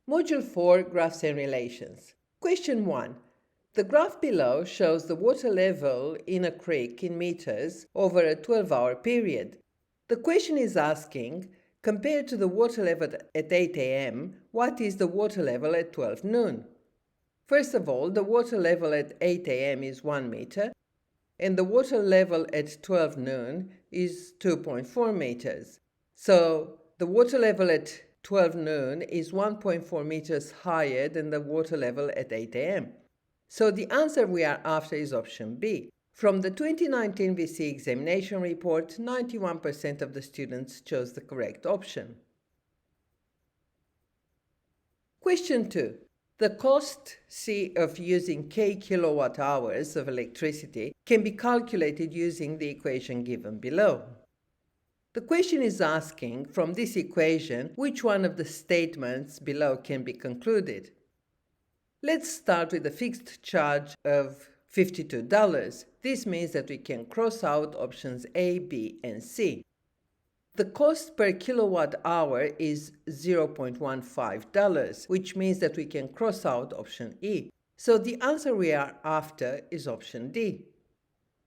Module 4, Graphs and Relations. Question 1. The graph below shows the water level in a creek in meters over a 12-hour period. The question is asking, compared to the water level at 8 a.m., what is the water level at 12 noon? First of all, the water level at 8 a.m. is 1 meter, and the water level at 12 noon is 2.4 meters. So the water level at 12 noon is 1.4 meters higher than the water level at 8 a.m. So the answer we are after is option B. From the 2019 VCE examination report, 91% of the students chose the correct option. Question 2. The cost C of using K kilowatt hours of electricity can be calculated using the equation given below. The question is asking, from this equation, which one of the statements below can be concluded. Let's start with a fixed charge of $52. This means that we can cross out options A, B, and C. The cost per kilowatt hour is $0.15, which means that we can cross out option E. So the answer we are after is option D.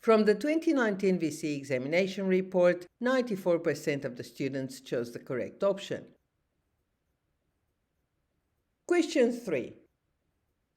From the 2019 VCE examination report, 94% of the students chose the correct option. Question 3.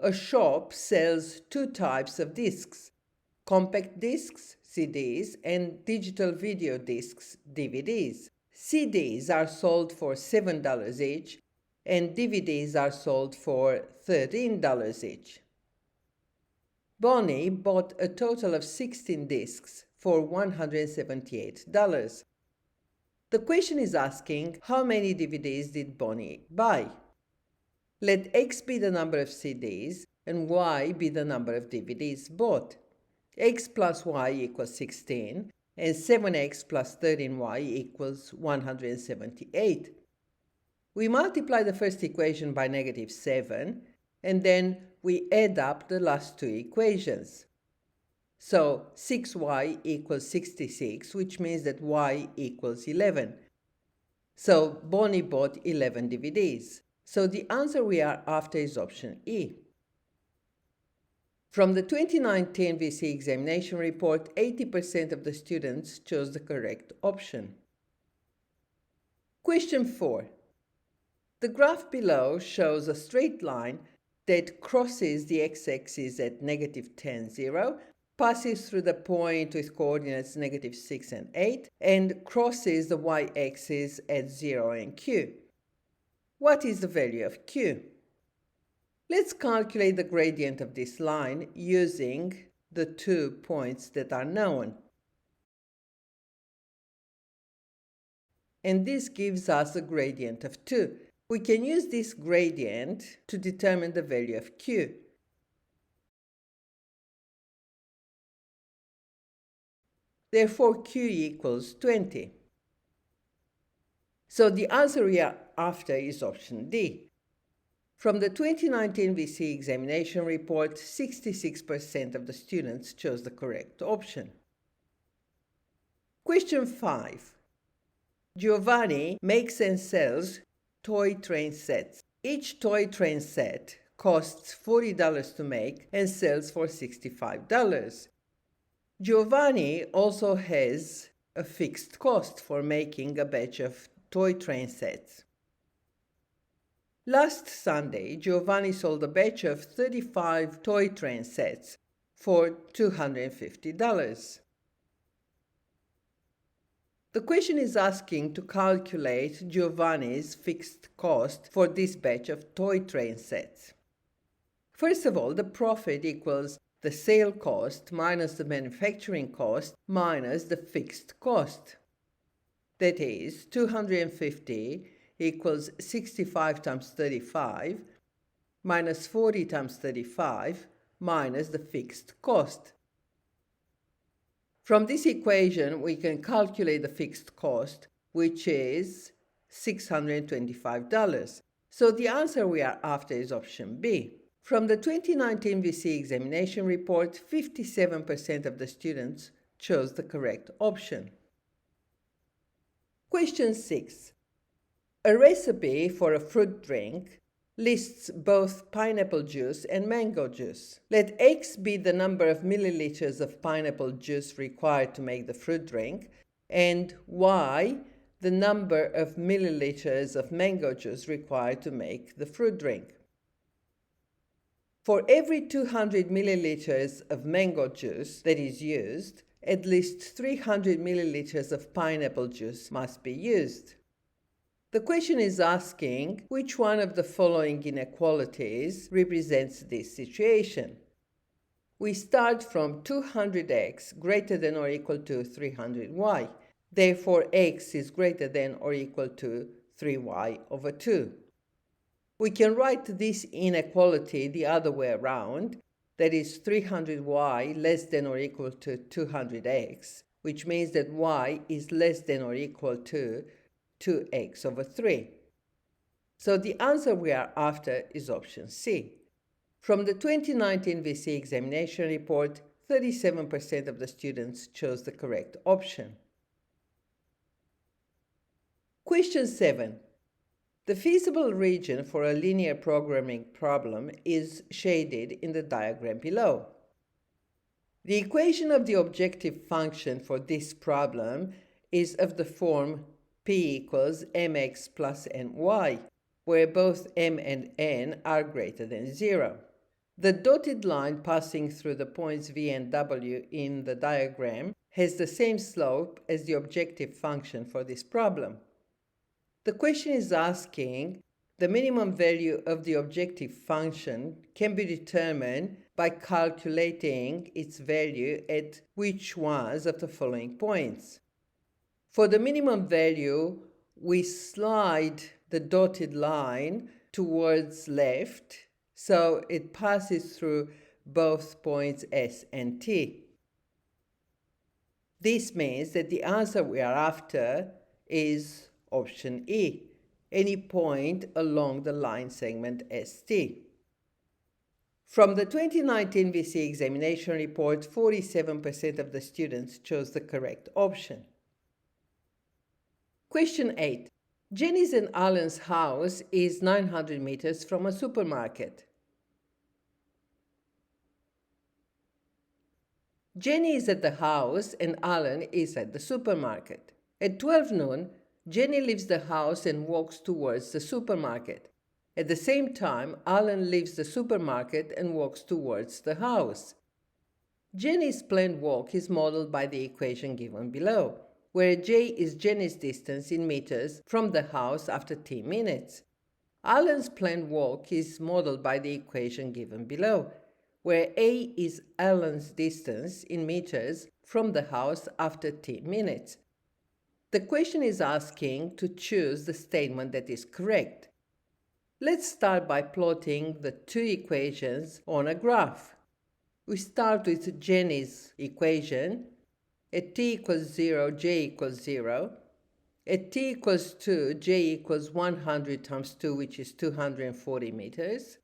A shop sells two types of discs: compact discs, CDs, and digital video discs, DVDs. CDs are sold for $7 each, and DVDs are sold for $13 each. Bonnie bought a total of 16 discs for $178. The question is asking, how many DVDs did Bonnie buy? Let X be the number of CDs and Y be the number of DVDs bought. X plus Y equals 16, and 7X plus 13Y equals 178. We multiply the first equation by -7, and then we add up the last two equations. So 6y equals 66, which means that y equals 11. So Bonnie bought 11 DVDs. So the answer we are after is option E. From the 2019 VCE examination report, 80% of the students chose the correct option. Question 4. The graph below shows a straight line that crosses the x-axis at -10, 0, passes through the point with coordinates -6 and 8, and crosses the y-axis at 0 and q. What is the value of q? Let's calculate the gradient of this line using the 2 points that are known. And this gives us a gradient of 2. We can use this gradient to determine the value of q. Therefore, q equals 20. So the answer we are after is option D. From the 2019 VCE examination report, 66% of the students chose the correct option. Question 5. Giovanni makes and sells toy train sets. Each toy train set costs $40 to make and sells for $65. Giovanni also has a fixed cost for making a batch of toy train sets. Last Sunday, Giovanni sold a batch of 35 toy train sets for $250. The question is asking to calculate Giovanni's fixed cost for this batch of toy train sets. First of all, the profit equals the sale cost minus the manufacturing cost minus the fixed cost. That is, 250 equals 65 times 35 minus 40 times 35 minus the fixed cost. From this equation, we can calculate the fixed cost, which is $625. So the answer we are after is option B. From the 2019 VCE examination report, 57% of the students chose the correct option. Question 6. A recipe for a fruit drink lists both pineapple juice and mango juice. Let X be the number of milliliters of pineapple juice required to make the fruit drink, and Y the number of milliliters of mango juice required to make the fruit drink. For every 200 milliliters of mango juice that is used, at least 300 milliliters of pineapple juice must be used. The question is asking which one of the following inequalities represents this situation. We start from 200x greater than or equal to 300y. Therefore, x is greater than or equal to 3y over 2. We can write this inequality the other way around, that is 300y less than or equal to 200x, which means that y is less than or equal to 2x over 3. So the answer we are after is option C. From the 2019 VCE examination report, 37% of the students chose the correct option. Question 7. The feasible region for a linear programming problem is shaded in the diagram below. The equation of the objective function for this problem is of the form p equals mx plus ny, where both m and n are greater than 0. The dotted line passing through the points v and w in the diagram has the same slope as the objective function for this problem. The question is asking the minimum value of the objective function can be determined by calculating its value at which ones of the following points. For the minimum value, we slide the dotted line towards left, so it passes through both points S and T. This means that the answer we are after is option E, any point along the line segment ST. From the 2019 VCE examination report, 47% of the students chose the correct option. Question 8. Jenny's and Alan's house is 900 meters from a supermarket. Jenny is at the house and Alan is at the supermarket. At 12 noon, Jenny leaves the house and walks towards the supermarket. At the same time, Alan leaves the supermarket and walks towards the house. Jenny's planned walk is modeled by the equation given below, where j is Jenny's distance in meters from the house after t minutes. Alan's planned walk is modeled by the equation given below, where a is Alan's distance in meters from the house after t minutes. The question is asking to choose the statement that is correct. Let's start by plotting the two equations on a graph. We start with Jenny's equation. At t equals 0, j equals 0. At t equals 2, j equals 100 times 2, which is 240 meters.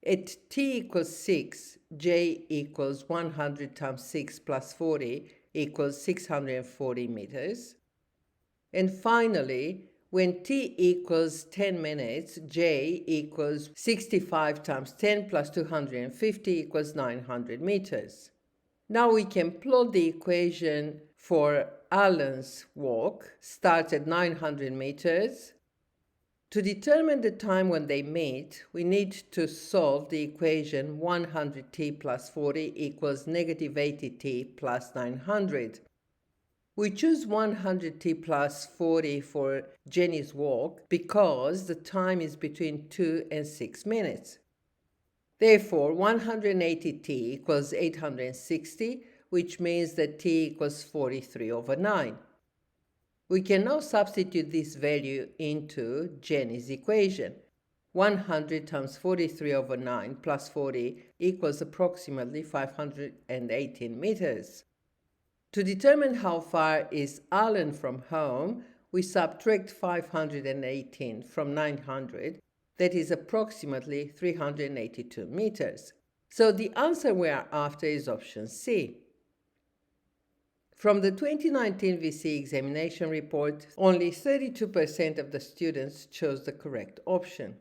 At t equals 6, j equals 100 times 6 plus 40 equals 640 meters. And finally, when t equals 10 minutes, j equals 65 times 10 plus 250 equals 900 meters. Now we can plot the equation for Alan's walk, starts at 900 meters. To determine the time when they meet, we need to solve the equation 100t plus 40 equals negative 80t plus 900. We choose 100t plus 40 for Jenny's walk because the time is between 2 and 6 minutes. Therefore, 180t equals 860, which means that t equals 43 over 9. We can now substitute this value into Jenny's equation. 100 times 43 over 9 plus 40 equals approximately 518 meters. To determine how far is Alan from home, we subtract 518 from 900, that is approximately 382 meters. So the answer we are after is option C. From the 2019 VCE examination report, only 32% of the students chose the correct option.